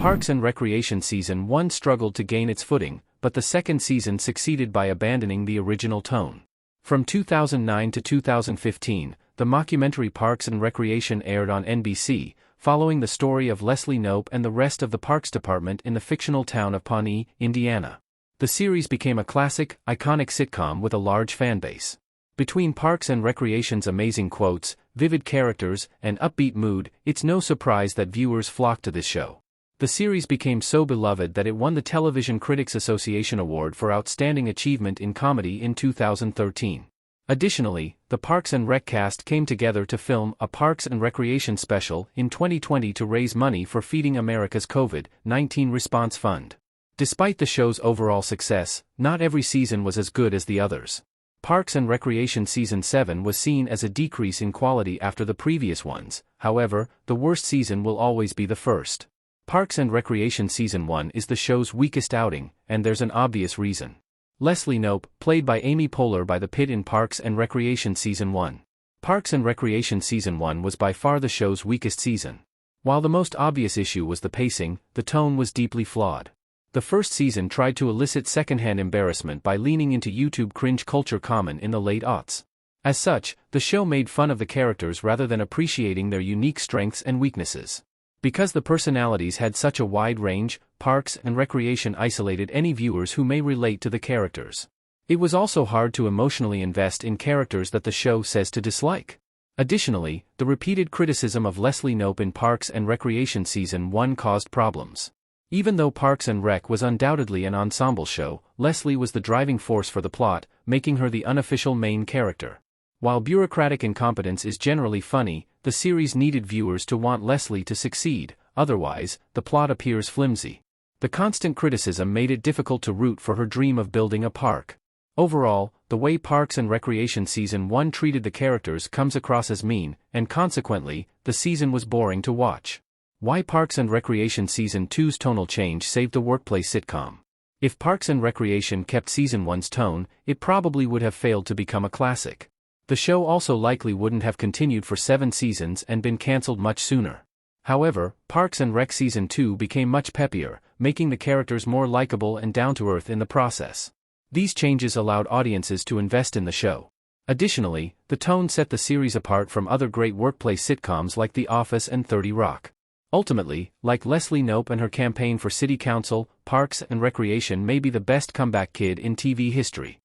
Parks and Recreation Season 1 struggled to gain its footing, but the second season succeeded by abandoning the original tone. From 2009 to 2015, the mockumentary Parks and Recreation aired on NBC, following the story of Leslie Knope and the rest of the Parks Department in the fictional town of Pawnee, Indiana. The series became a classic, iconic sitcom with a large fan base. Between Parks and Recreation's amazing quotes, vivid characters, and upbeat mood, it's no surprise that viewers flocked to this show. The series became so beloved that it won the Television Critics Association Award for Outstanding Achievement in Comedy in 2013. Additionally, the Parks and Rec cast came together to film a Parks and Recreation special in 2020 to raise money for Feeding America's COVID-19 Response Fund. Despite the show's overall success, not every season was as good as the others. Parks and Recreation Season 7 was seen as a decrease in quality after the previous ones. However, the worst season will always be the first. Parks and Recreation Season 1 is the show's weakest outing, and there's an obvious reason. Leslie Knope, played by Amy Poehler by the Pit in Parks and Recreation Season 1. Parks and Recreation Season 1 was by far the show's weakest season. While the most obvious issue was the pacing, the tone was deeply flawed. The first season tried to elicit secondhand embarrassment by leaning into YouTube cringe culture common in the late aughts. As such, the show made fun of the characters rather than appreciating their unique strengths and weaknesses. Because the personalities had such a wide range, Parks and Recreation isolated any viewers who may relate to the characters. It was also hard to emotionally invest in characters that the show says to dislike. Additionally, the repeated criticism of Leslie Knope in Parks and Recreation Season 1 caused problems. Even though Parks and Rec was undoubtedly an ensemble show, Leslie was the driving force for the plot, making her the unofficial main character. While bureaucratic incompetence is generally funny, the series needed viewers to want Leslie to succeed, otherwise, the plot appears flimsy. The constant criticism made it difficult to root for her dream of building a park. Overall, the way Parks and Recreation Season 1 treated the characters comes across as mean, and consequently, the season was boring to watch. Why Parks and Recreation Season 2's tonal change saved the workplace sitcom. If Parks and Recreation kept Season 1's tone, it probably would have failed to become a classic. The show also likely wouldn't have continued for 7 seasons and been cancelled much sooner. However, Parks and Rec Season 2 became much peppier, making the characters more likable and down-to-earth in the process. These changes allowed audiences to invest in the show. Additionally, the tone set the series apart from other great workplace sitcoms like The Office and 30 Rock. Ultimately, like Leslie Knope and her campaign for city council, Parks and Recreation may be the best comeback kid in TV history.